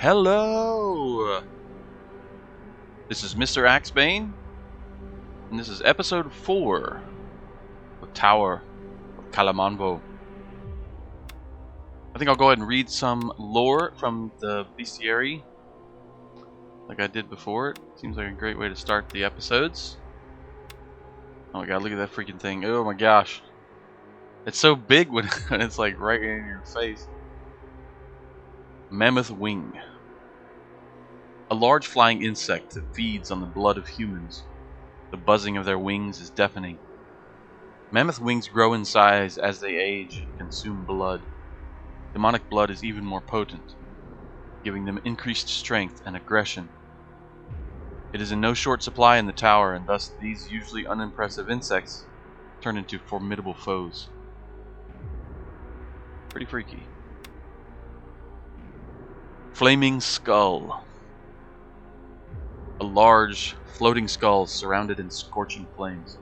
Hello! This is Mr. Axebane, and this is episode 4 of Tower of Kalemonvo. I think I'll go ahead and read some lore from the bestiary, like I did before. It seems like a great way to start the episodes. Oh my god, look at that freaking thing. Oh my gosh. It's so big when it's like right in your face. Mammoth wing. A large flying insect that feeds on the blood of humans. The buzzing of their wings is deafening. Mammoth wings grow in size as they age and consume blood. Demonic blood is even more potent, giving them increased strength and aggression. It is in no short supply in the tower, and thus these usually unimpressive insects turn into formidable foes. Pretty freaky. Flaming skull. A large, floating skull surrounded in scorching flames.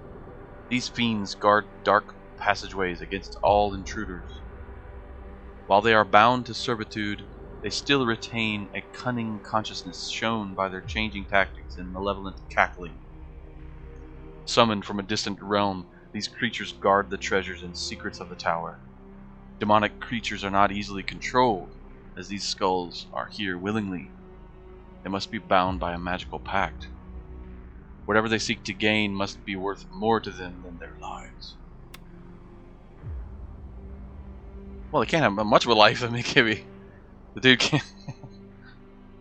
These fiends guard dark passageways against all intruders. While they are bound to servitude, they still retain a cunning consciousness shown by their changing tactics and malevolent cackling. Summoned from a distant realm, these creatures guard the treasures and secrets of the tower. Demonic creatures are not easily controlled, as these skulls are here willingly. They must be bound by a magical pact. Whatever they seek to gain must be worth more to them than their lives. Well, they can't have much of a life. I mean, the dude can't.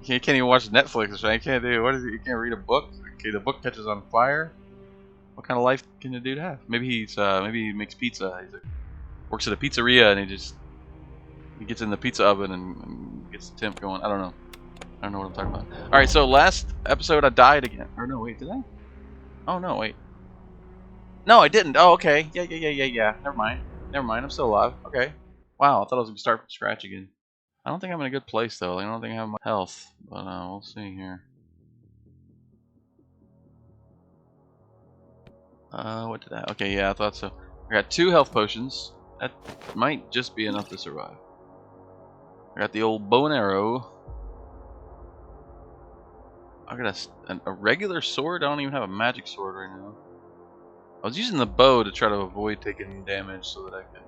He can't even watch Netflix. Right? He can't do. What is it? He can't read a book. Okay, the book catches on fire. What kind of life can the dude have? Maybe he makes pizza. Works at a pizzeria and he gets in the pizza oven and gets the temp going. I don't know. I don't know what I'm talking about. All right, so last episode I died again. Or no, wait, did I? Oh no, wait. No, I didn't. Oh, okay. Yeah. Never mind. I'm still alive. Okay. Wow, I thought I was gonna start from scratch again. I don't think I'm in a good place though. I don't think I have my health, but we'll see here. What did I? Okay, yeah, I thought so. I got 2 health potions. That might just be enough to survive. I got the old bow and arrow. I got a regular sword. I don't even have a magic sword right now. I was using the bow to try to avoid taking damage so that I can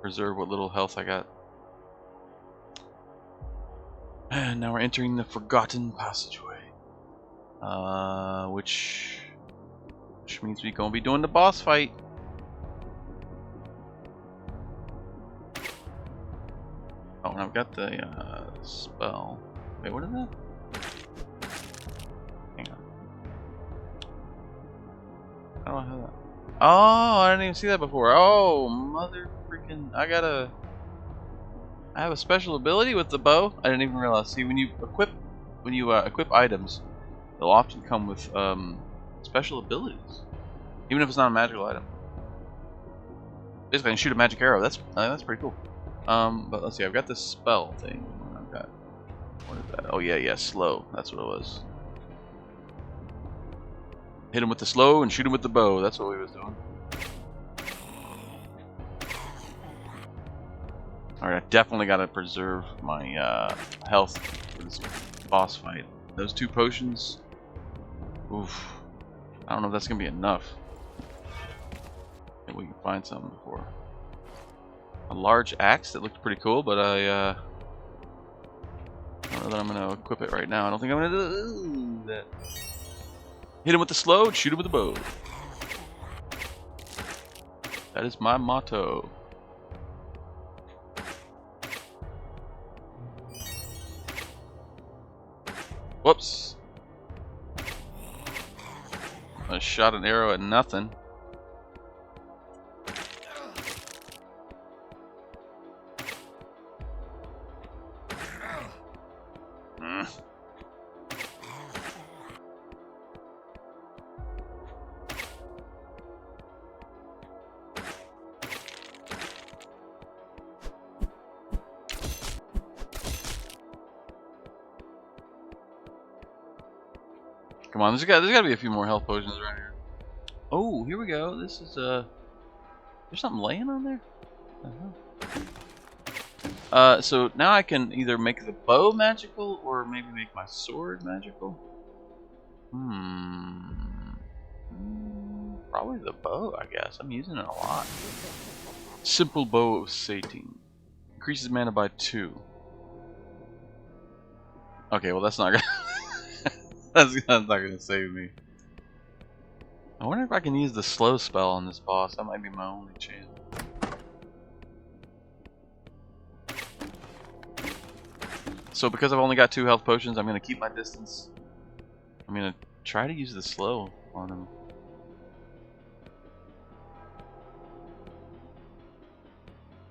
preserve what little health I got. And now we're entering the Forgotten Passageway, which means we're gonna be doing the boss fight. Oh, and I've got the spell. Wait, what is that? Hang on. How do I have that? Oh, I didn't even see that before. Oh, mother freaking! I have a special ability with the bow. I didn't even realize. See, when you equip items, they'll often come with special abilities, even if it's not a magical item. Basically, I can shoot a magic arrow. That's pretty cool. But let's see. I've got this spell thing. I've got. What is that? Oh yeah, slow. That's what it was. Hit him with the slow and shoot him with the bow. That's what we was doing. Alright, I definitely got to preserve my health for this boss fight. Those 2 potions. Oof. I don't know if that's going to be enough. Maybe we can find something before. A large axe that looked pretty cool, but I don't know that I'm going to equip it right now. I don't think I'm going to do that. Hit him with the slow, shoot him with the bow. That is my motto. Whoops. I shot an arrow at nothing. Come on, there's got to be a few more health potions around here. Oh, here we go. This is there's something laying on there? So now I can either make the bow magical or maybe make my sword magical. Probably the bow, I guess. I'm using it a lot. Simple bow of Satan. Increases mana by 2. Okay, well that's not gonna that's not gonna save me. I wonder if I can use the slow spell on this boss. That might be my only chance. So because I've only got 2 health potions, I'm gonna keep my distance. I'm gonna try to use the slow on him.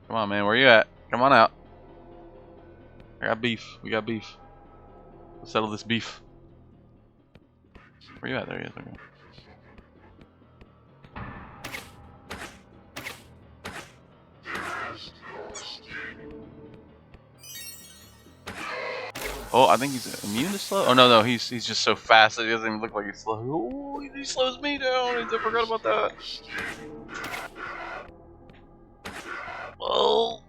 Come on, man, where you at? Come on out. I got beef. We got beef. Let's settle this beef. Where you at? There he is. Okay. Oh, I think he's immune to slow. Oh no, he's just so fast that he doesn't even look like he's slow. Oh, he slows me down. I forgot about that. Oh.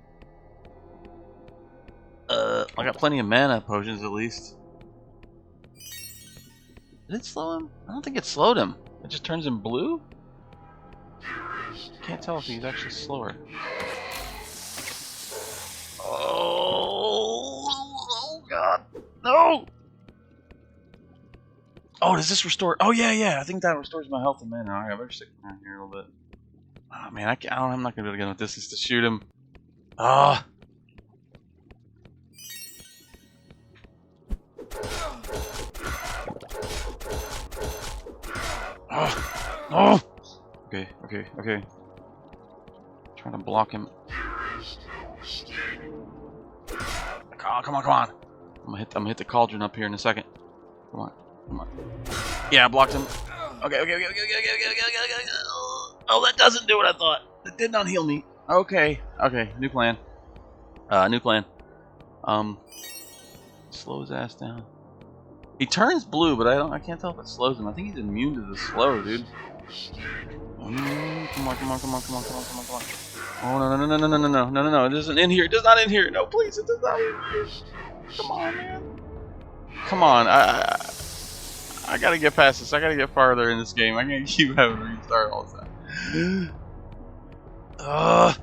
I got plenty of mana potions at least. Did it slow him? I don't think it slowed him. It just turns him blue? Can't tell if he's actually slower. Oh god. No! Oh, does this restore? Oh yeah. I think that restores my health and mana. Alright, I better stick around here a little bit. Oh man, I'm not gonna be able to get enough distance to shoot him. Ah! Oh! Okay. Trying to block him. Oh, come on. I'm gonna hit the cauldron up here in a second. Come on. Yeah, I blocked him. Okay. Oh, that doesn't do what I thought. That did not heal me. Okay. New plan. Slow his ass down. He turns blue, but I can't tell if it slows him. I think he's immune to the slow, dude. Come on. Oh no. It isn't in here. It does not in here. No, please, it does not in here. Come on, man. Come on. I gotta get past this. I gotta get farther in this game. I can't keep having to restart all the time. Well,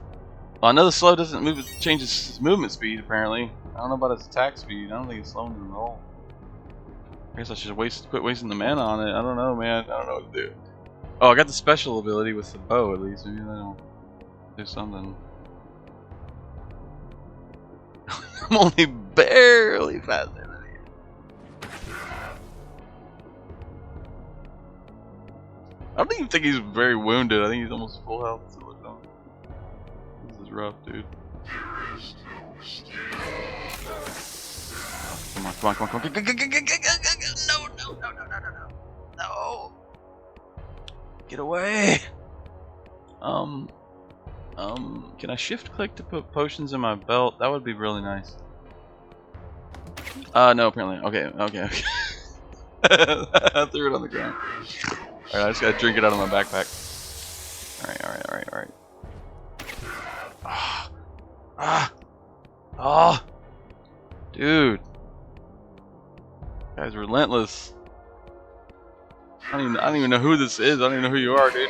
I know the slow doesn't change his movement speed, apparently. I don't know about his attack speed. I don't think it's slowing him at all. I guess I should quit wasting the mana on it. I don't know, man. I don't know what to do. Oh, I got the special ability with the bow, at least. Maybe that'll do something. I'm only barely faster than you. I don't even think he's very wounded. I think he's almost full health. So this is rough, dude. Come on. No. Get away. Can I shift click to put potions in my belt? That would be really nice. No, apparently. Okay. I threw it on the ground. Alright, I just gotta drink it out of my backpack. Alright. Oh, dude. Guy's relentless. I don't even know who this is. I don't even know who you are, dude.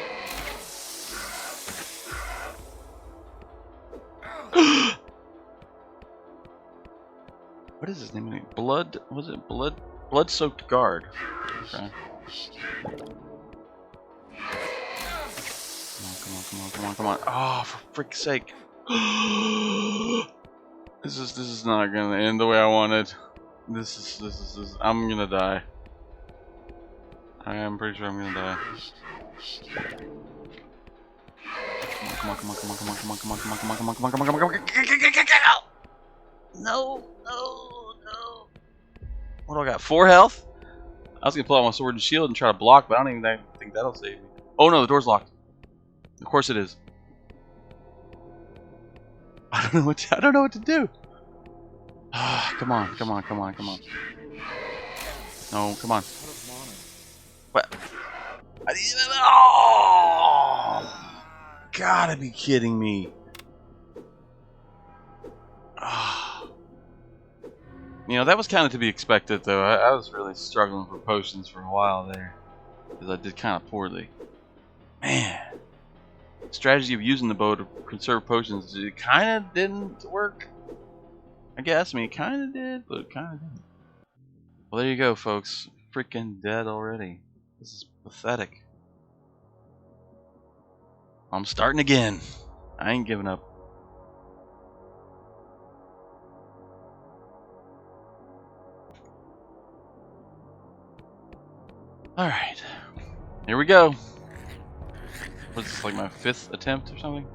What is his name? Blood-soaked guard. Okay. Come on. Oh, for frick's sake. This is not gonna end the way I wanted. This is I'm gonna die. I am pretty sure I'm gonna die. Come on. No. What do I got? 4 health? I was gonna pull out my sword and shield and try to block, but I don't even think that'll save me. Oh no, the door's locked. Of course it is. I don't know what to do. Come on. No, come on. What? Oh! Gotta be kidding me. You know, that was kind of to be expected, though. I was really struggling for potions for a while there, because I did kind of poorly. Man, strategy of using the bow to conserve potions, it kind of didn't work. I guess. I mean, it kind of did, but it kind of didn't. Well, there you go, folks. Freaking dead already. This is pathetic. I'm starting again. I ain't giving up. Alright. Here we go. What's this, like my 5th attempt or something?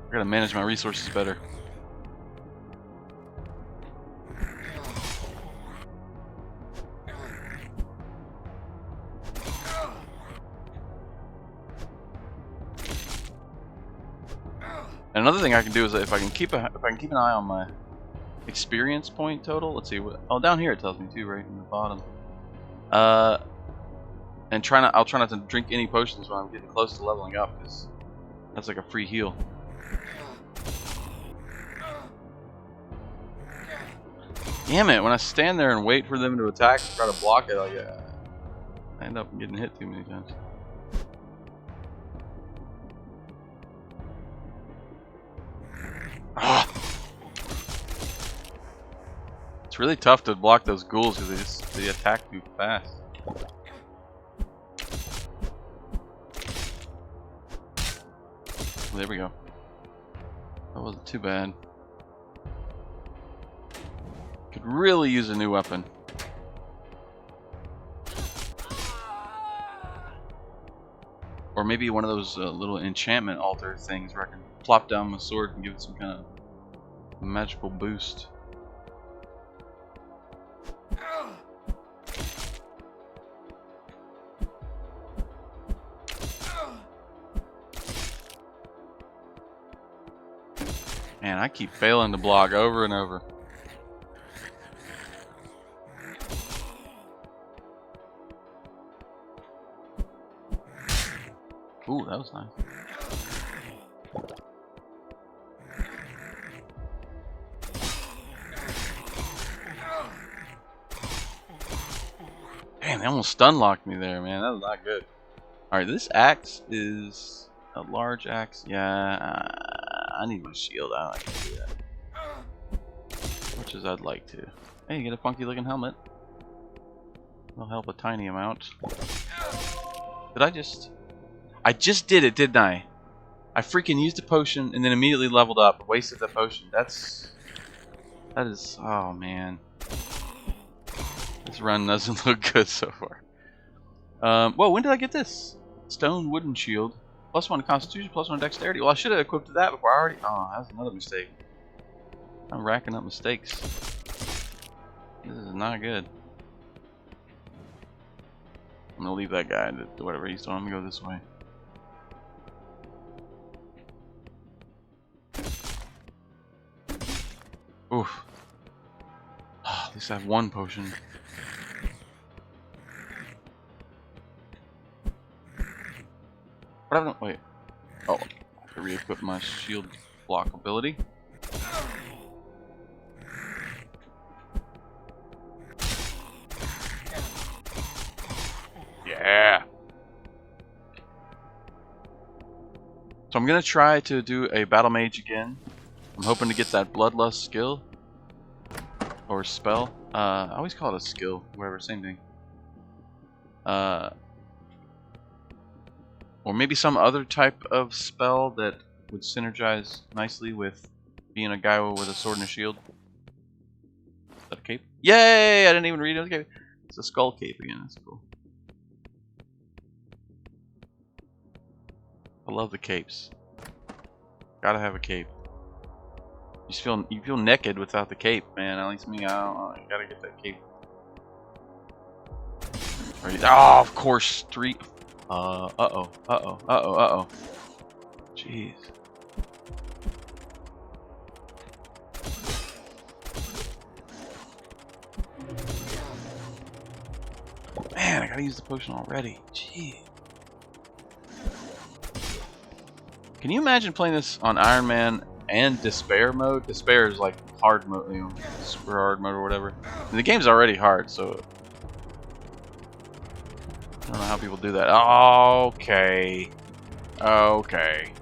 I gotta manage my resources better. And another thing I can do is that if I can keep an eye on my experience point total. Let's see what. Oh, down here it tells me too, right in the bottom. And I'll try not to drink any potions when I'm getting close to leveling up, because that's like a free heal. Damn it! When I stand there and wait for them to attack, try to block it, I end up getting hit too many times. Ah. It's really tough to block those ghouls because they attack too fast. There we go. That wasn't too bad. Could really use a new weapon. Or maybe one of those little enchantment altar things where I can plop down my sword and give it some kind of magical boost. Man, I keep failing to block over and over. Ooh, that was nice. Damn, they almost stun locked me there, man. That was not good. Alright, this axe is a large axe. Yeah, I need my shield out. I can do that. Much as I'd like to. Hey, you get a funky looking helmet. That'll help a tiny amount. Did I just did it, didn't I? I freaking used a potion and then immediately leveled up. Wasted the potion. That is, oh man. This run doesn't look good so far. Whoa, when did I get this? Stone wooden shield. +1 constitution, +1 dexterity. Well, I should have equipped that before I already. Oh, that was another mistake. I'm racking up mistakes. This is not good. I'm gonna leave that guy to do whatever he's doing. I'm gonna go this way. Oof. Oh, at least I have one potion. What happened? Wait. Oh, I have to re-equip my shield block ability. Yeah. So I'm gonna try to do a battle mage again. I'm hoping to get that bloodlust skill or spell. I always call it a skill, whatever, same thing. Or maybe some other type of spell that would synergize nicely with being a guy with a sword and a shield. Is that a cape? Yay! I didn't even read it. Okay. It's a skull cape again. That's cool. I love the capes. Gotta have a cape. You feel naked without the cape, man. At least me, I gotta get that cape. Oh, of course, 3. Uh-oh. Jeez. Man, I gotta use the potion already. Jeez. Can you imagine playing this on Iron Man and Despair mode? Despair is like hard mode, you know, super hard mode or whatever. And the game's already hard, so I don't know how people do that. Okay. Okay.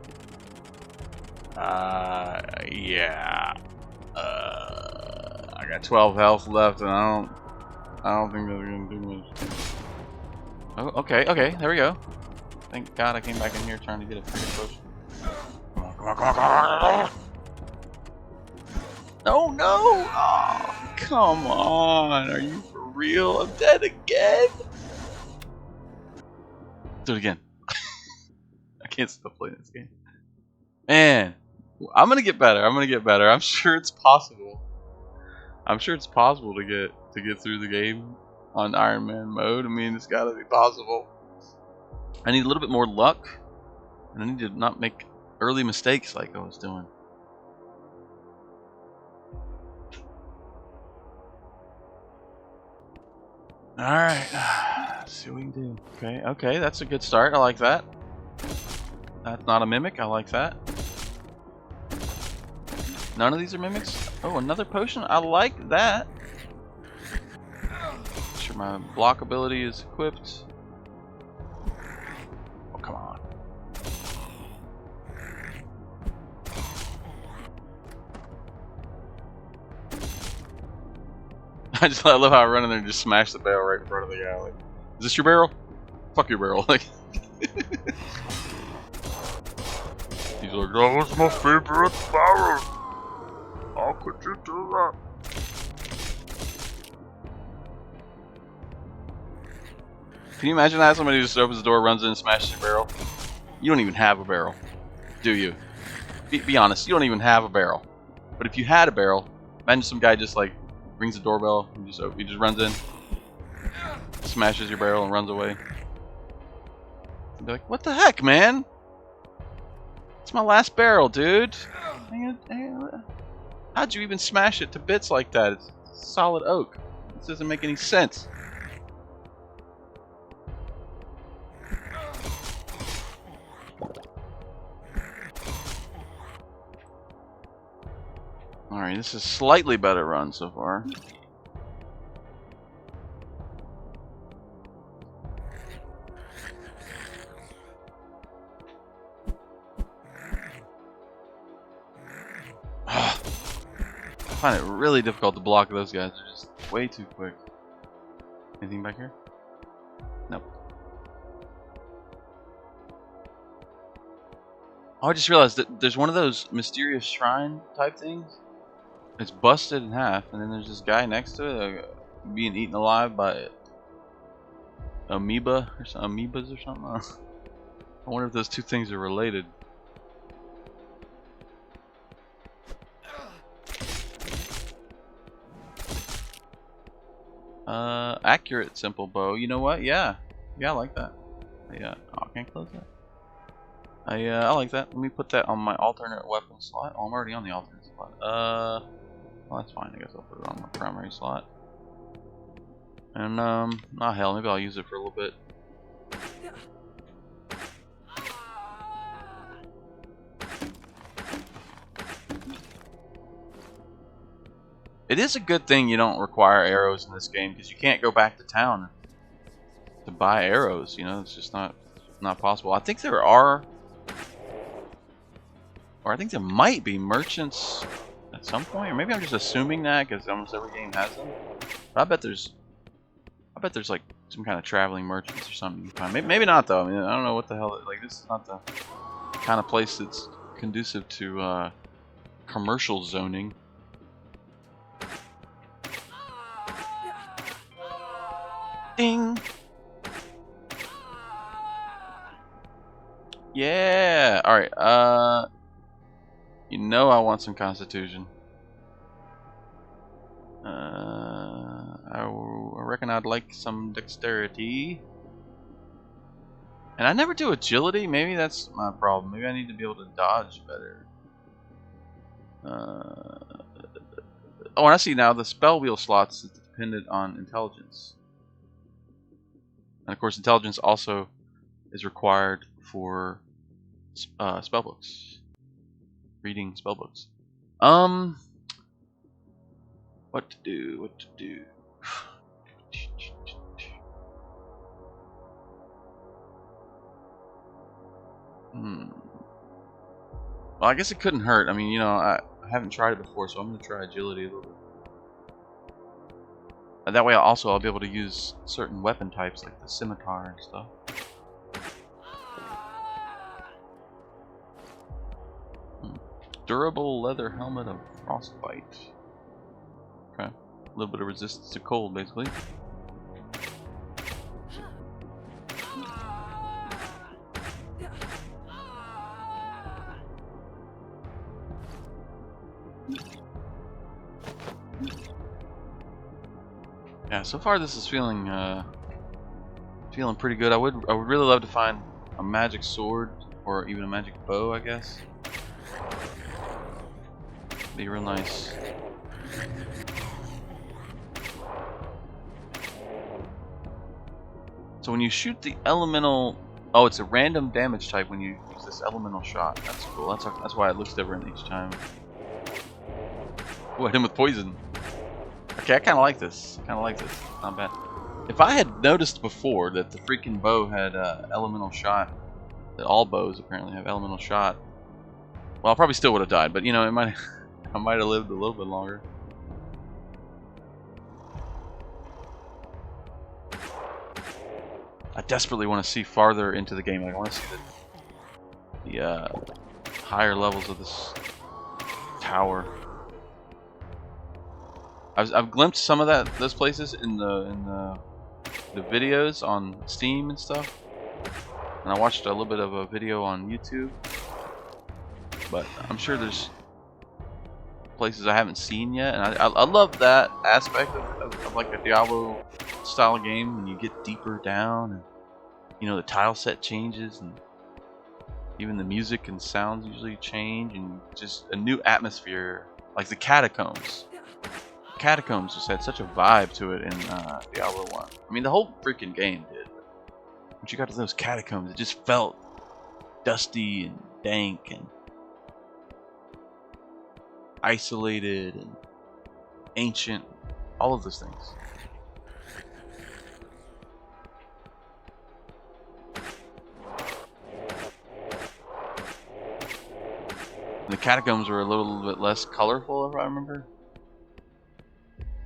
Yeah. I got 12 health left, and I don't think they're gonna do much. Oh, okay, okay, there we go. Thank God I came back in here trying to get a freaking potion. Come on, come on, come on, come on. Oh no! Oh, come on! Are you for real? I'm dead again! Do it again. I can't stop playing this game. Man, I'm gonna get better. I'm gonna get better. I'm sure it's possible. I'm sure it's possible to get through the game on Ironman mode. I mean, it's gotta be possible. I need a little bit more luck, and I need to not make early mistakes like I was doing. Alright, let's see what we can do. Okay, okay, that's a good start. I like that. That's not a mimic. I like that. None of these are mimics. Oh, another potion. I like that. Make sure my block ability is equipped. Oh, come on. I love how I run in there and just smash the barrel right in front of the guy. Like, is this your barrel? Fuck your barrel. Like, he's like, that was my favorite barrel. How could you do that? Can you imagine that? Somebody just opens the door, runs in, and smashes your barrel. You don't even have a barrel, do you? Be honest. You don't even have a barrel. But if you had a barrel, imagine some guy just like rings the doorbell and he just runs in, smashes your barrel, and runs away. You'd be like, what the heck, man? It's my last barrel, dude. How'd you even smash it to bits like that? It's solid oak. This doesn't make any sense. Alright, this is a slightly better run so far. I find it really difficult to block those guys. They're just way too quick. Anything back here? Nope. Oh, I just realized that there's one of those mysterious shrine type things. It's busted in half, and then there's this guy next to it being eaten alive by amoebas or something. I wonder if those two things are related. Accurate simple bow. You know what? Yeah, I like that. Yeah. Oh, I can't close that. I like that. Let me put that on my alternate weapon slot. Oh, I'm already on the alternate slot. Well, that's fine. I guess I'll put it on my primary slot. And hell, maybe I'll use it for a little bit. It is a good thing you don't require arrows in this game, because you can't go back to town to buy arrows. You know, it's just not possible. I think there are, or I think there might be merchants at some point, or maybe I'm just assuming that because almost every game has them. But I bet there's like some kind of traveling merchants or something you can find. Maybe not though. I mean, I don't know what the hell. Like, this is not the kind of place that's conducive to commercial zoning. Ding. Yeah. All right. You know I want some constitution. I reckon I'd like some dexterity. And I never do agility. Maybe that's my problem. Maybe I need to be able to dodge better. Oh, and I see now the spell wheel slots is dependent on intelligence. And of course, intelligence also is required for spell books. Reading spell books. What to do? What to do? Well, I guess it couldn't hurt. I mean, you know, I haven't tried it before, so I'm gonna try agility a little bit. And that way, I'll be able to use certain weapon types like the scimitar and stuff. Durable leather helmet of frostbite. Okay, a little bit of resistance to cold, basically. Yeah, so far this is feeling pretty good. I would really love to find a magic sword or even a magic bow, I guess. Be real nice. So when you shoot the elemental, oh, it's a random damage type when you use this elemental shot. That's cool. That's why it looks different each time. Ooh, I hit him with poison. Okay, I kind of like this. Not bad. If I had noticed before that the freaking bow had elemental shot, that all bows apparently have elemental shot, well, I probably still would have died. But you know, I might have lived a little bit longer. I desperately want to see farther into the game. Like, I want to see the higher levels of this tower. I've glimpsed some of those places in the videos on Steam and stuff, and I watched a little bit of a video on YouTube. But I'm sure there's places I haven't seen yet, and I love that aspect of like a Diablo style game when you get deeper down, and you know the tile set changes, and even the music and sounds usually change, and just a new atmosphere, like the catacombs. Catacombs just had such a vibe to it in Diablo 1. I mean, the whole freaking game did. Once you got to those catacombs, it just felt dusty and dank and isolated and ancient. All of those things. And the catacombs were a little bit less colorful, if I remember.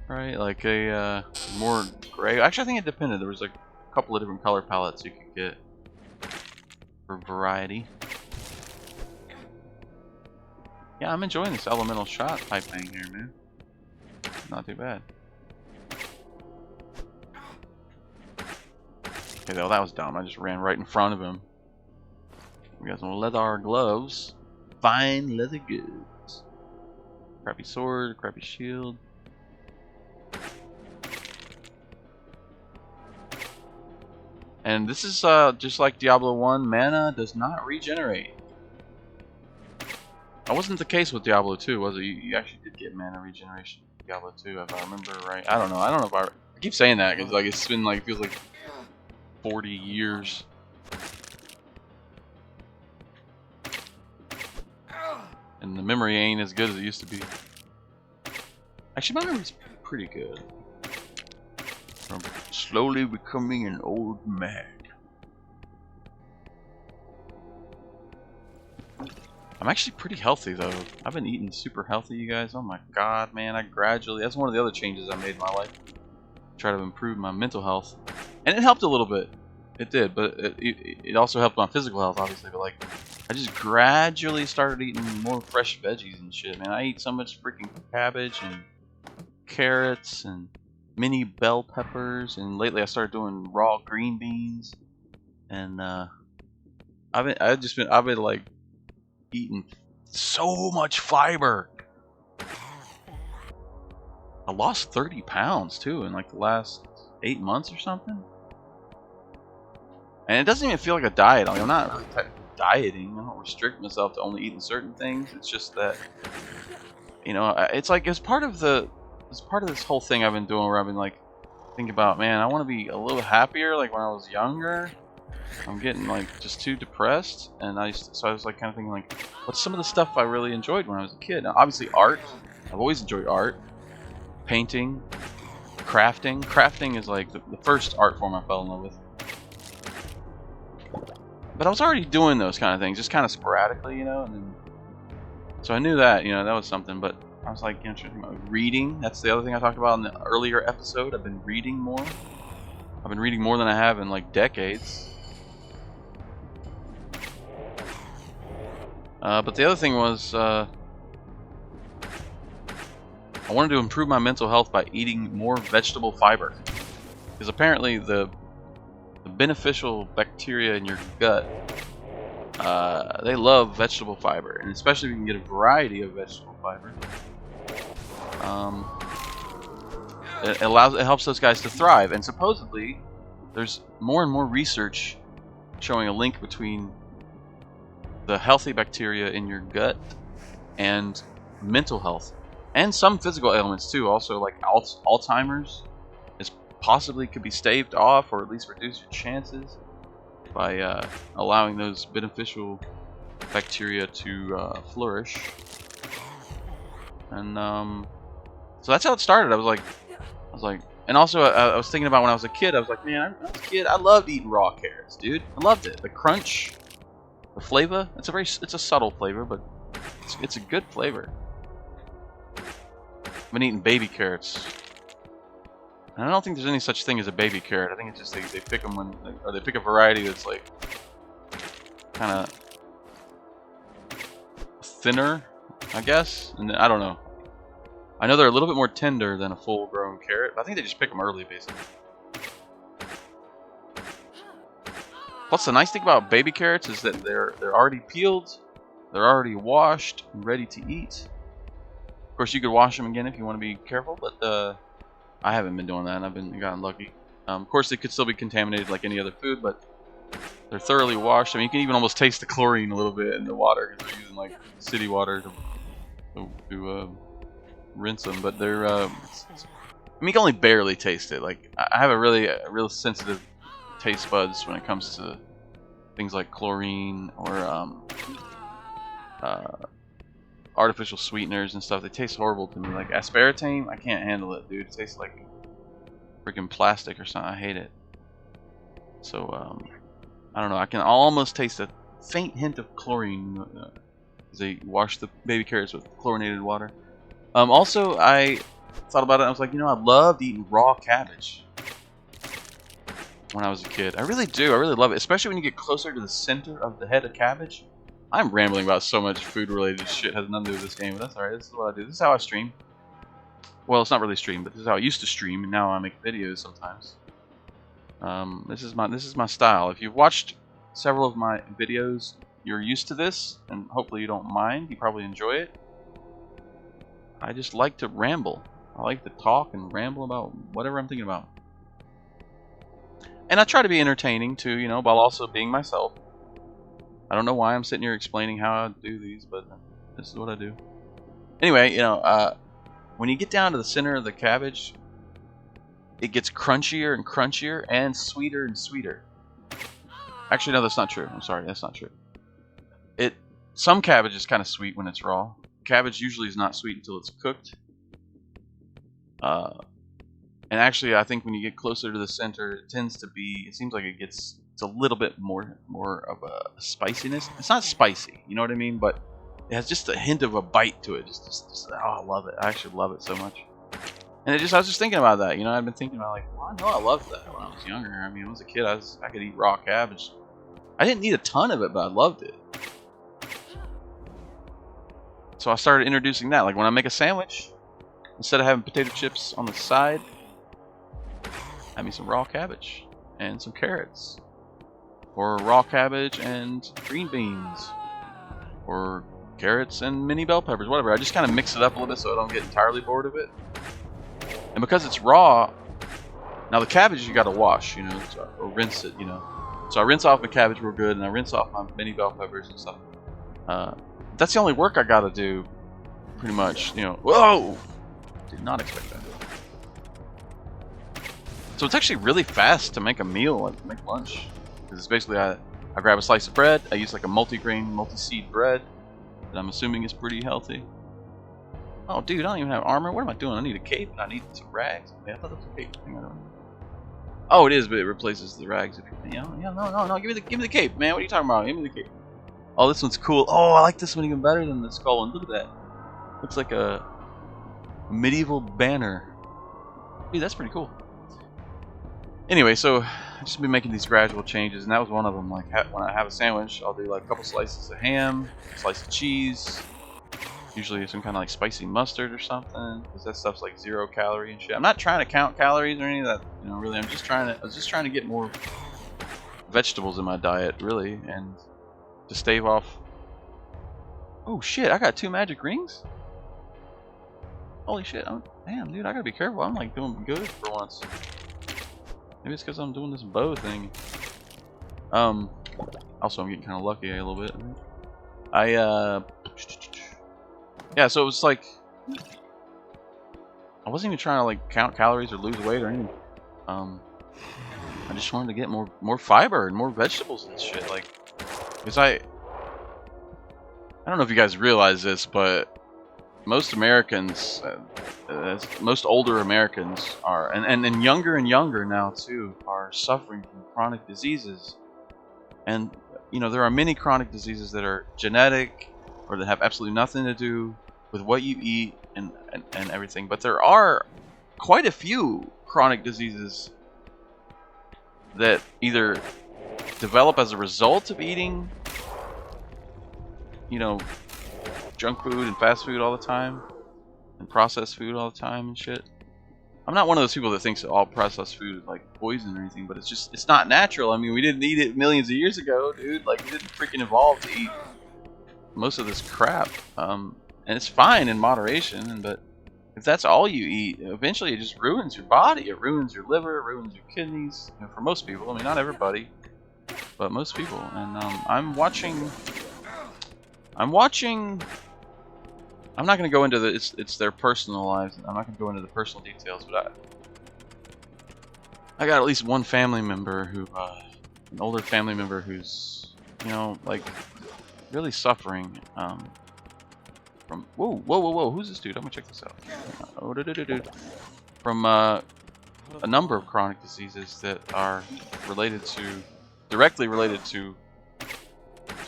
Right, like a more gray. Actually, I think it depended. There was like a couple of different color palettes you could get for variety. Yeah, I'm enjoying this elemental shot type thing here, man. Not too bad. Okay, though that was dumb. I just ran right in front of him. We got some leather gloves, fine leather goods. Crappy sword, crappy shield. And this is just like Diablo 1, mana does not regenerate. That wasn't the case with Diablo 2, was it? You actually did get mana regeneration in Diablo 2, if I remember right. I don't know if I keep saying that because like it's been like feels like 40 years. And the memory ain't as good as it used to be. Actually, my memory's pretty good. I'm slowly becoming an old man. I'm actually pretty healthy though. I've been eating super healthy, you guys. Oh my god, man. That's one of the other changes I made in my life. Try to improve my mental health. And it helped a little bit. It did, but it also helped my physical health, obviously. But like, I just gradually started eating more fresh veggies and shit, man. I eat so much freaking cabbage and carrots and mini bell peppers, and lately I started doing raw green beans, and I've been like eating so much fiber. I lost 30 pounds too in like the last 8 months or something, and it doesn't even feel like a diet. I mean, I'm not really dieting. I don't restrict myself to only eating certain things. It's just that, you know, it's like it's part of this whole thing I've been doing where I've been like thinking about, man, I want to be a little happier like when I was younger. I'm getting like just too depressed, and so I was like kind of thinking like, what's some of the stuff I really enjoyed when I was a kid? Now, obviously art. I've always enjoyed art, painting, crafting. Crafting is like the first art form I fell in love with. But I was already doing those kind of things, just kind of sporadically, you know. And then, so I knew that, you know, that was something. But I was like, you know, thinking about reading. That's the other thing I talked about in the earlier episode. I've been reading more. I've been reading more than I have in like decades. But the other thing was, I wanted to improve my mental health by eating more vegetable fiber. Because apparently the beneficial bacteria in your gut, they love vegetable fiber. And especially if you can get a variety of vegetable fiber. It helps those guys to thrive. And supposedly, there's more and more research showing a link between the healthy bacteria in your gut and mental health, and some physical ailments too. Also, like Alzheimer's is possibly could be staved off, or at least reduce your chances by allowing those beneficial bacteria to flourish. And so that's how it started. I was like, and also I was thinking about when I was a kid. I was like, man, when I was a kid, I loved eating raw carrots, dude. I loved it. The crunch. The flavor, it's a subtle flavor, but it's a good flavor. I've been eating baby carrots, and I don't think there's any such thing as a baby carrot. I think it's just they pick them or they pick a variety that's like kind of thinner, I guess. And I don't know. I know they're a little bit more tender than a full-grown carrot, but I think they just pick them early, basically. Plus, the nice thing about baby carrots is that they're already peeled, they're already washed and ready to eat. Of course, you could wash them again if you want to be careful, but I haven't been doing that, and I've gotten lucky. Of course, they could still be contaminated like any other food, but they're thoroughly washed. I mean, you can even almost taste the chlorine a little bit in the water because they're using like city water to rinse them. But they're, I mean, you can only barely taste it. Like, I have a real sensitive taste buds when it comes to things like chlorine or artificial sweeteners and stuff. They taste horrible to me. Like aspartame, I can't handle it, dude. It tastes like freaking plastic or something. I hate it. So I don't know. I'll almost taste a faint hint of chlorine as they wash the baby carrots with chlorinated water. Also, I thought about it. I was like, you know, I loved eating raw cabbage when I was a kid. I really do. I really love it, especially when you get closer to the center of the head of cabbage. I'm rambling about so much food-related shit. Has nothing to do with this game, but that's alright. This is what I do. This is how I stream. Well, it's not really stream, but this is how I used to stream, and now I make videos sometimes. This is my style. If you've watched several of my videos, you're used to this, and hopefully you don't mind. You probably enjoy it. I just like to ramble. I like to talk and ramble about whatever I'm thinking about. And I try to be entertaining too, you know, while also being myself. I don't know why I'm sitting here explaining how I do these, but this is what I do. Anyway, you know, when you get down to the center of the cabbage, it gets crunchier and crunchier and sweeter and sweeter. Actually, no, that's not true. I'm sorry, that's not true. Some cabbage is kind of sweet when it's raw. Cabbage usually is not sweet until it's cooked. And actually, I think when you get closer to the center, it tends to be, it seems like it's a little bit more of a spiciness. It's not spicy, you know what I mean? But it has just a hint of a bite to it. Just oh, I love it. I actually love it so much. And I was just thinking about that, you know. I've been thinking about like, well, I know I loved that when I was younger. I mean, when I was a kid, I could eat raw cabbage. I didn't eat a ton of it, but I loved it. So I started introducing that. Like when I make a sandwich, instead of having potato chips on the side, have me some raw cabbage and some carrots, or raw cabbage and green beans, or carrots and mini bell peppers, whatever. I just kind of mix it up a little bit so I don't get entirely bored of it. And because it's raw, now the cabbage you got to wash, you know, or rinse it, you know. So I rinse off the cabbage real good, and I rinse off my mini bell peppers and stuff. That's the only work I got to do, pretty much, you know. Whoa! Did not expect that. So it's actually really fast to make a meal, like to make lunch. because it's basically I grab a slice of bread. I use like a multi-grain, multi-seed bread that I'm assuming is pretty healthy. Oh, dude, I don't even have armor. What am I doing? I need a cape and I need some rags. Okay, I thought that was a cape thing. I don't know. Oh, it is, but it replaces the rags. If you, no. Give me the cape, man. What are you talking about? Give me the cape. Oh, this one's cool. Oh, I like this one even better than the skull one. Look at that. Looks like a medieval banner. Dude, that's pretty cool. Anyway, so I've just been making these gradual changes, and that was one of them. Like when I have a sandwich, I'll do like a couple slices of ham, a slice of cheese, usually some kind of like spicy mustard or something, because that stuff's like 0 calorie and shit. I'm not trying to count calories or any of that, you know. Really, I was just trying to get more vegetables in my diet, really, and to stave off. Oh shit! I got 2 magic rings. Holy shit! Damn, dude, I gotta be careful. I'm like doing good for once. Maybe it's because I'm doing this bow thing. Also, I'm getting kind of lucky a little bit. Yeah, so it was like I wasn't even trying to like count calories or lose weight or anything. I just wanted to get more fiber and more vegetables and shit. Like, because I don't know if you guys realize this, but most Americans, most older Americans are, and younger now too, are suffering from chronic diseases. And you know, there are many chronic diseases that are genetic or that have absolutely nothing to do with what you eat and everything. But there are quite a few chronic diseases that either develop as a result of eating, you know, junk food and fast food all the time and processed food all the time and shit. I'm not one of those people that thinks that all processed food is like poison or anything, but it's not natural. I mean, we didn't eat it millions of years ago, dude. Like, we didn't freaking evolve to eat most of this crap. And it's fine in moderation, but if that's all you eat, eventually it just ruins your body. It ruins your liver, it ruins your kidneys. You know, for most people. I mean, not everybody, but most people. And I'm watching. I'm not going to go into it's their personal lives. I'm not going to go into the personal details, but I got at least one family member who, an older family member who's, you know, like really suffering from. Whoa! Who's this dude? I'm gonna check this out. From a number of chronic diseases that are directly related to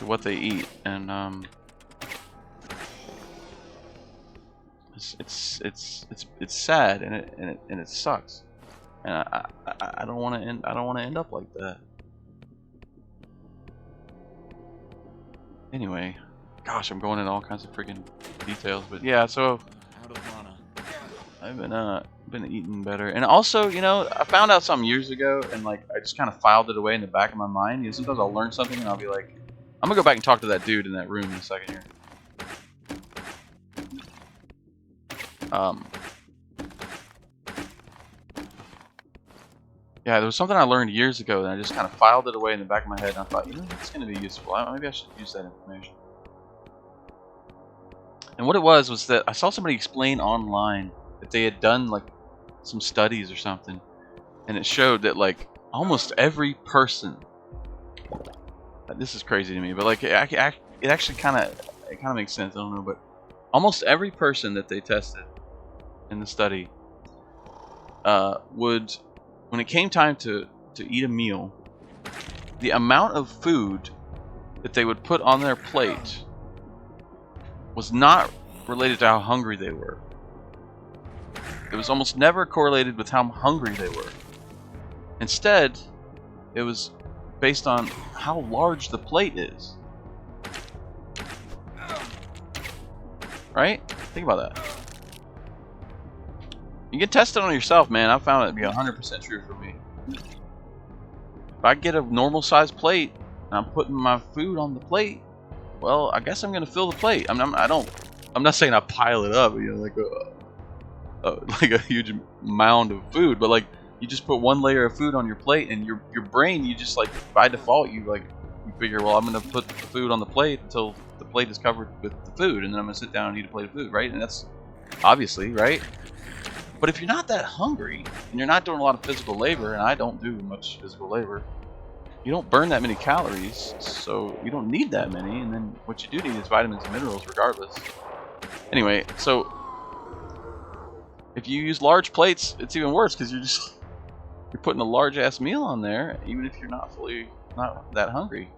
what they eat, and it's sad, and it sucks, and I don't want to end up like that. Anyway, gosh, I'm going into all kinds of freaking details, but yeah, so I've been eating better, and also, you know, I found out something years ago, and like I just kind of filed it away in the back of my mind. You know, sometimes I'll learn something and I'll be like, I'm gonna go back and talk to that dude in that room in a second here. Yeah, there was something I learned years ago, and I just kind of filed it away in the back of my head, and I thought, you know, it's going to be useful. Maybe I should use that information. And what it was that I saw somebody explain online that they had done like some studies or something, and it showed that like almost every person. This is crazy to me, but like it actually kind of makes sense. I don't know, but almost every person that they tested in the study would, when it came time to eat a meal, the amount of food that they would put on their plate was not related to how hungry they were. It was almost never correlated with how hungry they were. Instead, it was based on how large the plate is. Right? Think about that. You can test it on yourself, man. I found it to be 100% true for me. If I get a normal sized plate and I'm putting my food on the plate, well, I guess I'm gonna fill the plate. I'm not saying I pile it up, you know, like a huge mound of food, but like you just put one layer of food on your plate, and your brain, you just like by default you figure, well, I'm gonna put the food on the plate until the plate is covered with the food, and then I'm gonna sit down and eat a plate of food, right? And that's obviously right. But if you're not that hungry and you're not doing a lot of physical labor, and I don't do much physical labor, you don't burn that many calories, so you don't need that many. And then what you do need is vitamins and minerals, regardless. Anyway, so if you use large plates, it's even worse because you're putting a large ass meal on there, even if you're not that hungry.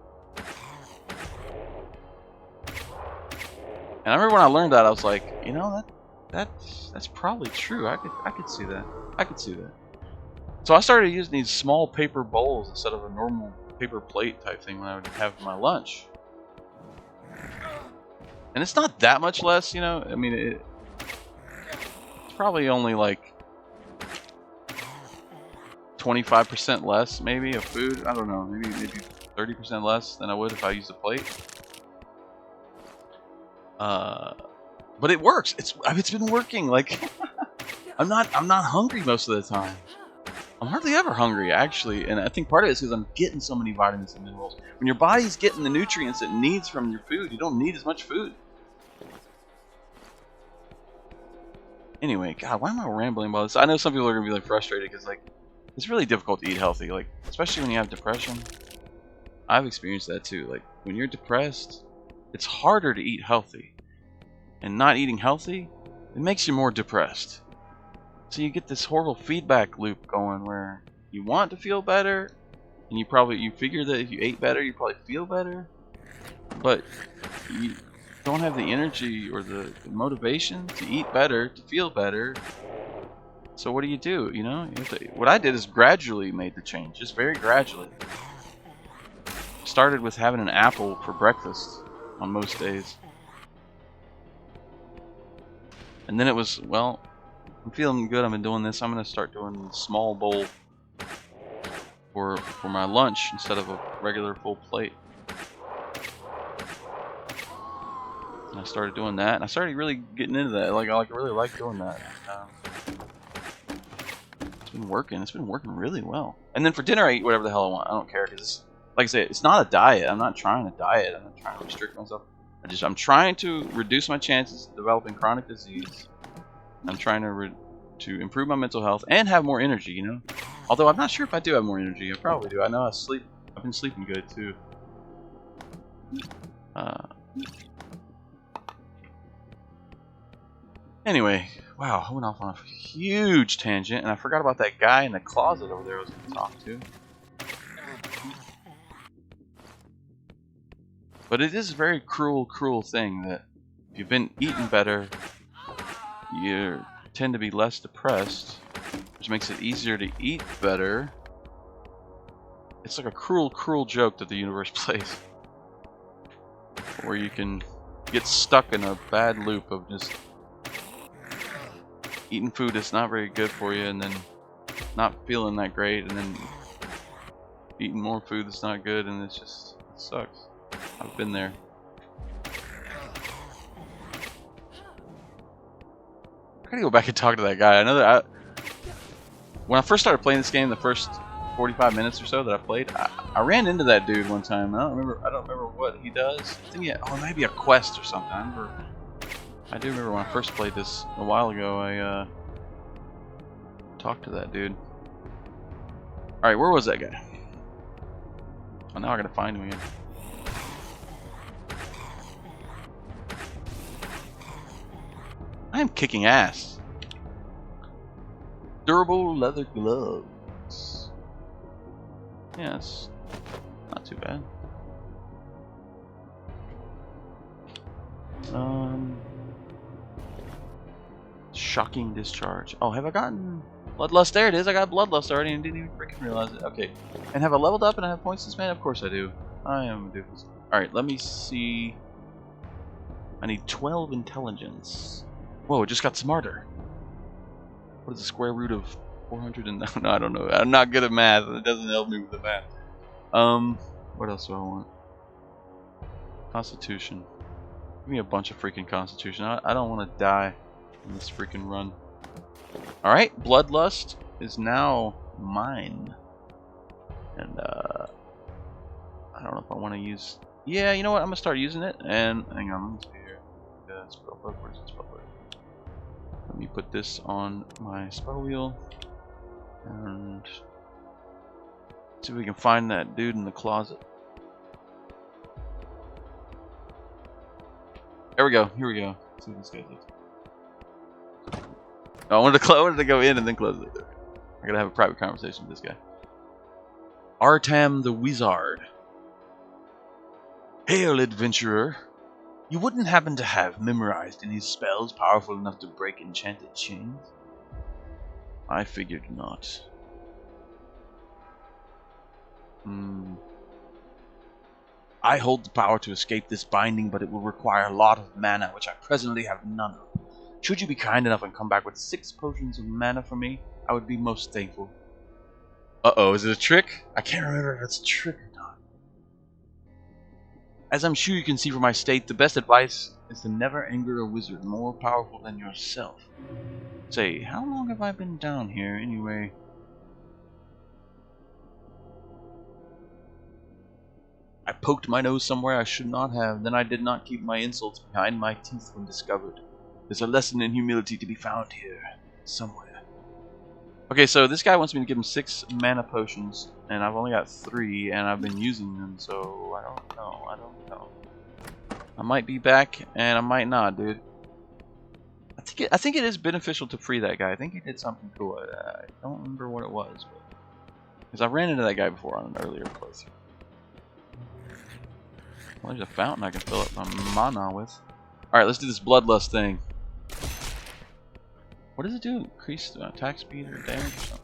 And I remember when I learned that, I was like, you know, that's probably true. I could see that. I could see that. So I started using these small paper bowls instead of a normal paper plate type thing when I would have my lunch. And it's not that much less, you know. I mean, it's probably only like 25% less, maybe, of food. I don't know, maybe 30% less than I would if I used a plate. But it works. It's been working. Like, I'm not hungry most of the time. I'm hardly ever hungry, actually, and I think part of it is because I'm getting so many vitamins and minerals. When your body's getting the nutrients it needs from your food, you don't need as much food. Anyway, God, why am I rambling about this? I know some people are gonna be like frustrated because like it's really difficult to eat healthy, like especially when you have depression. I've experienced that too. Like when you're depressed, it's harder to eat healthy, and not eating healthy, it makes you more depressed. So you get this horrible feedback loop going where you want to feel better, and you figure that if you ate better, you probably feel better, but you don't have the energy or the motivation to eat better, to feel better. So what do? You know, what I did is gradually made the change, just very gradually. Started with having an apple for breakfast on most days, and then it was, well, I'm feeling good. I've been doing this. I'm gonna start doing a small bowl for my lunch instead of a regular full plate. And I started doing that, and I started really getting into that. Like I really like doing that. It's been working. It's been working really well. And then for dinner, I eat whatever the hell I want. I don't care because, like I say, it's not a diet. I'm not trying to diet. I'm not trying to restrict myself. I'm trying to reduce my chances of developing chronic disease. I'm trying to improve my mental health and have more energy, you know? Although I'm not sure if I do have more energy. I probably do. I know I've been sleeping good too. Anyway, wow, I went off on a huge tangent, and I forgot about that guy in the closet over there I was going to talk to. But it is a very cruel thing that if you've been eating better, you tend to be less depressed, which makes it easier to eat better. It's like a cruel joke that the universe plays, where you can get stuck in a bad loop of just eating food that's not very good for you, and then not feeling that great, and then eating more food that's not good, and it sucks. I've been there. I gotta go back and talk to that guy. I know that when I first started playing this game, the first 45 minutes or so that I played, I ran into that dude one time. I don't remember what he does. I think maybe a quest or something. I do remember when I first played this a while ago. I talked to that dude. All right, where was that guy? Oh, now I gotta find him again. I am kicking ass. Durable leather gloves. Yeah, it's not too bad. Shocking discharge. Oh, have I gotten bloodlust? There it is. I got bloodlust already and didn't even freaking realize it. Okay. And have I leveled up and I have points to spend? Of course I do. I am a doofus. Alright, let me see. I need 12 intelligence. Whoa, it just got smarter. What is the square root of 400 and... No, I don't know. I'm not good at math. It doesn't help me with the math. What else do I want? Constitution. Give me a bunch of freaking constitution. I don't want to die in this freaking run. Alright, bloodlust is now mine. And, I don't know if I want to use... Yeah, you know what? I'm going to start using it. And, hang on, let me see here. Where's the spell book? Let me put this on my spell wheel. And See if we can find that dude in the closet. There we go. Here we go. Let's see what this guy does. No, I wanted to go in and then close it. I gotta have a private conversation with this guy. Artam the Wizard. Hail, adventurer. You wouldn't happen to have memorized any spells powerful enough to break enchanted chains? I figured not. I hold the power to escape this binding, but it will require a lot of mana, which I presently have none of. Should you be kind enough and come back with 6 potions of mana for me, I would be most thankful. Uh-oh, is it a trick? I can't remember if it's a trick or not. As I'm sure you can see from my state, the best advice is to never anger a wizard more powerful than yourself. Say, how long have I been down here anyway? I poked my nose somewhere I should not have, then I did not keep my insults behind my teeth when discovered. There's a lesson in humility to be found here, somewhere. Okay, so this guy wants me to give him 6 mana potions, and I've only got 3, and I've been using them, so I don't know. I might be back, and I might not, dude. I think it is beneficial to free that guy. I think he did something cool. I don't remember what it was, because I ran into that guy before on an earlier playthrough. Well, there's a fountain I can fill up my mana with. Alright, let's do this bloodlust thing. What does it do? Increase attack speed or damage or something?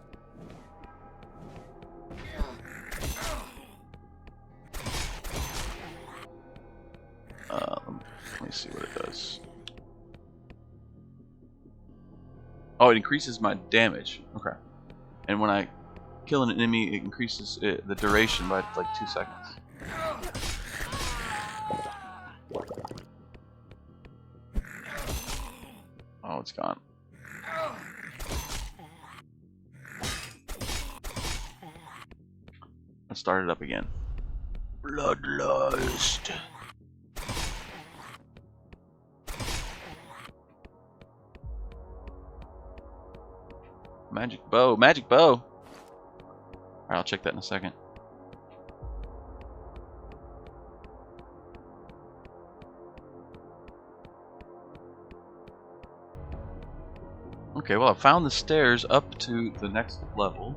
Let me see what it does. Oh, it increases my damage. Okay. And when I kill an enemy, it increases the duration by like 2 seconds. Oh, it's gone. Let's start it up again. Bloodlust. Magic bow. Magic bow. Alright, I'll check that in a second. Okay, well, I found the stairs up to the next level.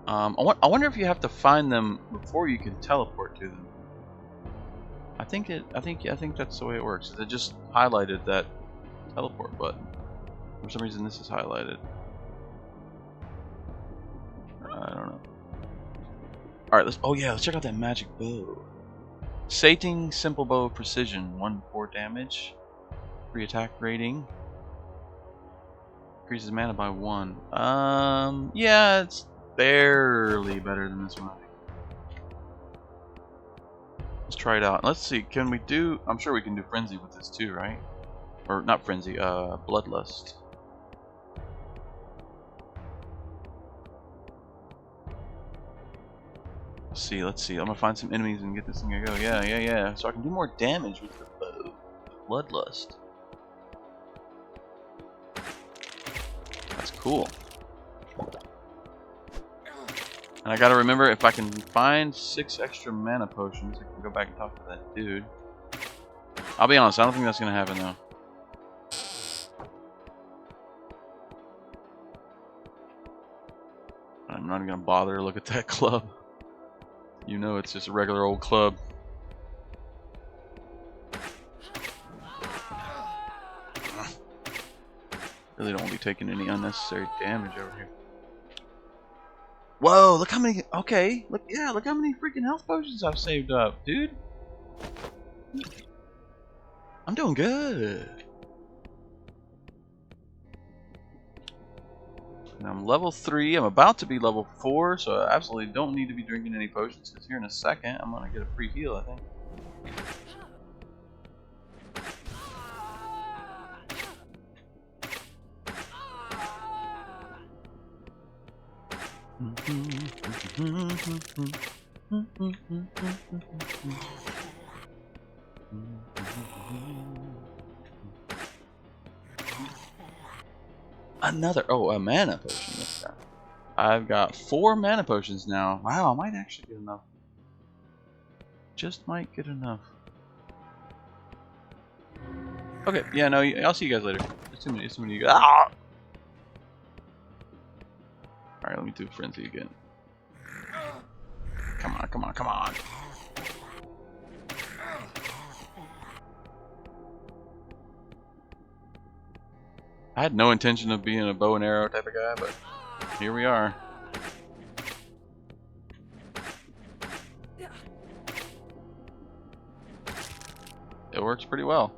I wonder if you have to find them before you can teleport to them. I think that's the way it works. It just highlighted that teleport button. For some reason, this is highlighted. I don't know. All right, let's check out that magic bow. Sating simple bow of precision, 1/4 damage, 3 attack rating, increases mana by 1. Yeah, it's barely better than this one. Let's try it out. Let's see, can we do? I'm sure we can do frenzy with this too, right? Or not frenzy, bloodlust. Let's see. I'm gonna find some enemies and get this thing to go. Yeah. So I can do more damage with the bow. Bloodlust. That's cool. And I gotta remember, if I can find 6 extra mana potions, I can go back and talk to that dude. I'll be honest, I don't think that's gonna happen though. I'm not even gonna bother to look at that club. You know it's just a regular old club. Really don't want to be taking any unnecessary damage over here. Whoa, look how many, okay, look how many freaking health potions I've saved up, dude. I'm doing good. And I'm level 3, I'm about to be level 4, so I absolutely don't need to be drinking any potions, because here in a second, I'm going to get a free heal, I think. Another. Oh, a mana potion. This guy. I've got 4 mana potions now. Wow, I might actually get enough. Just might get enough. Okay, yeah, no, I'll see you guys later. It's too many. Ah! Alright, let me do Frenzy again. Come on, come on, come on. I had no intention of being a bow and arrow type of guy, but here we are. It works pretty well.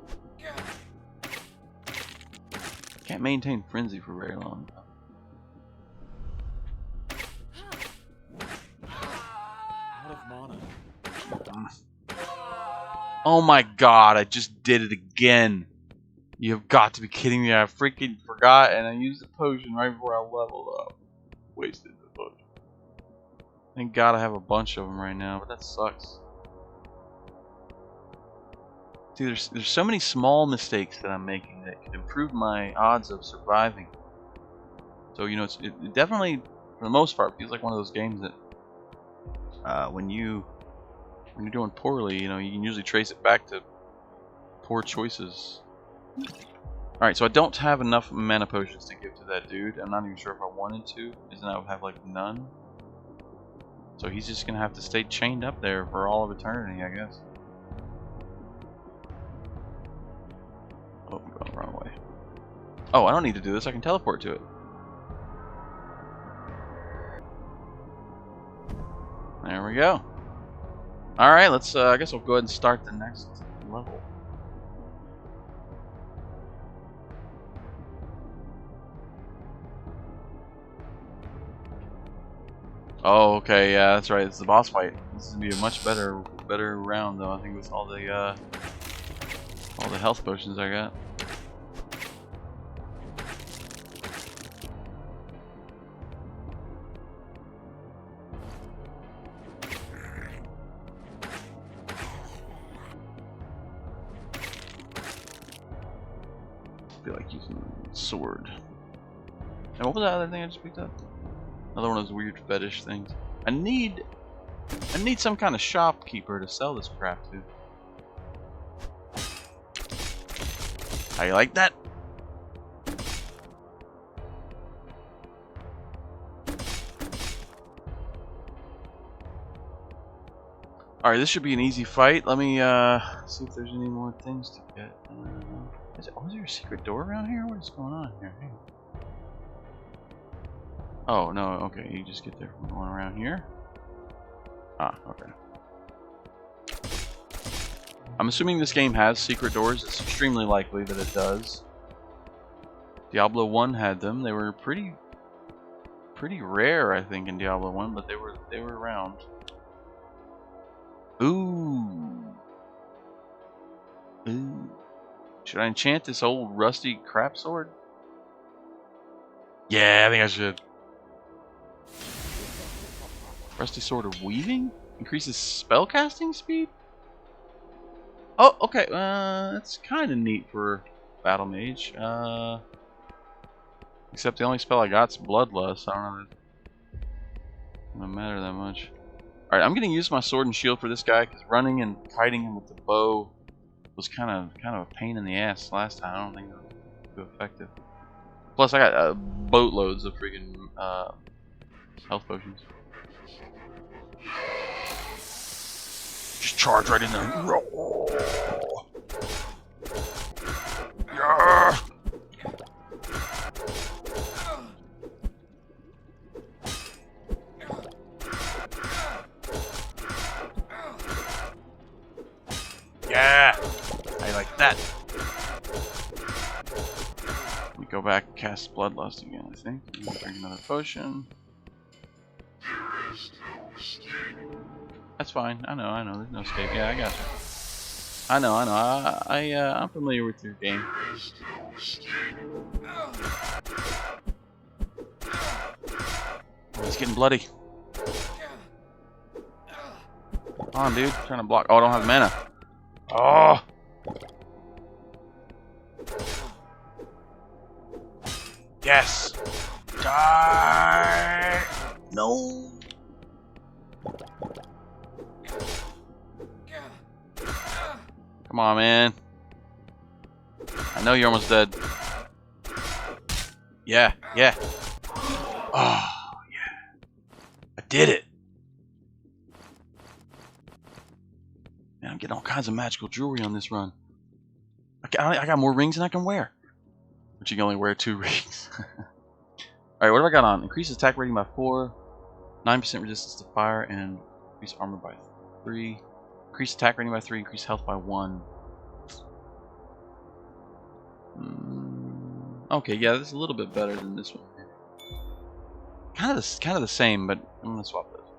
Can't maintain Frenzy for very long. Oh my god, I just did it again. You have got to be kidding me. I freaking forgot and I used the potion right before I leveled up. Wasted the potion. Thank god I have a bunch of them right now, but that sucks. See, there's so many small mistakes that I'm making that could improve my odds of surviving. So, you know, it definitely, for the most part, feels like one of those games that when you're doing poorly, you know, you can usually trace it back to poor choices. Alright, so I don't have enough mana potions to give to that dude. I'm not even sure if I wanted to. Isn't I would have like none? So he's just gonna have to stay chained up there for all of eternity, I guess. Oh, I'm going the wrong way. Oh, I don't need to do this. I can teleport to it. There we go. Alright, let's, I guess we'll go ahead and start the next level. Oh, okay, yeah, that's right. It's the boss fight. This is gonna be a much better round, though. I think with all the health potions I got. I feel like using sword. And what was that other thing I just picked up? Another one of those weird fetish things. I need some kind of shopkeeper to sell this crap to. How you like that? Alright, this should be an easy fight. Let me see if there's any more things to get. Is there a secret door around here? What is going on here? Hey. Oh, no, okay, you just get there from going around here. Ah, okay. I'm assuming this game has secret doors. It's extremely likely that it does. Diablo 1 had them. They were pretty rare, I think, in Diablo 1, but they were around. Ooh. Ooh. Should I enchant this old rusty crap sword? Yeah, I think I should. Rusty Sword of Weaving? Increases spellcasting speed? Oh, okay. That's kind of neat for Battle Mage. Except the only spell I got's Bloodlust. I don't know. It doesn't matter that much. Alright, I'm going to use my sword and shield for this guy because running and kiting him with the bow was kind of a pain in the ass last time. I don't think it was too effective. Plus, I got boatloads of freaking health potions. Just charge right in there. Yeah. Yeah. How you like that? Let me go back and cast Bloodlust again, I think. Bring another potion. That's fine. I know. There's no escape. Yeah, I got you. I know. I'm familiar with your game. Oh, it's getting bloody. Come on, dude. I'm trying to block. Oh, I don't have mana. Oh. Yes! Die! No! Come on, man. I know you're almost dead. Yeah, yeah. Oh, yeah. I did it. Man, I'm getting all kinds of magical jewelry on this run. I got more rings than I can wear. But you can only wear 2 rings. Alright, what have I got on? Increase attack rating by 4. 9% resistance to fire. And increase armor by 3. Increase attack rating by 3. Increase health by 1. Okay, yeah, this is a little bit better than this one. Kind of the same, but I'm gonna swap those.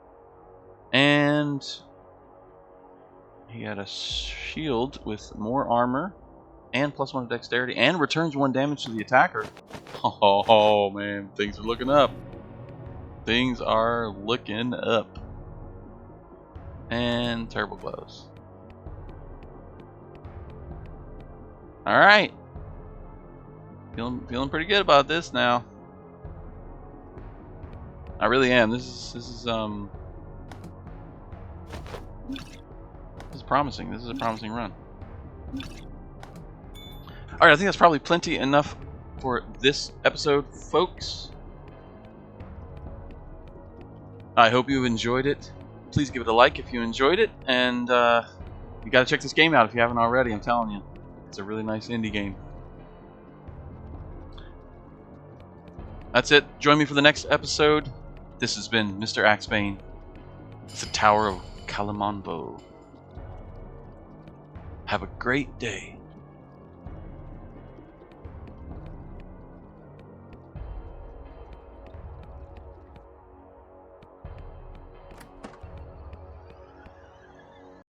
And he had a shield with more armor and +1 dexterity, and returns 1 damage to the attacker. Oh man, things are looking up. Things are looking up. And turbo gloves. All right. Feeling pretty good about this now. I really am. This is promising. This is a promising run. All right, I think that's probably plenty enough for this episode, folks. I hope you've enjoyed it. Please give it a like if you enjoyed it, and you got to check this game out if you haven't already. I'm telling you, it's a really nice indie game. That's it. Join me for the next episode. This has been Mr. Axebane. It's the Tower of Kalemonvo. Have a great day.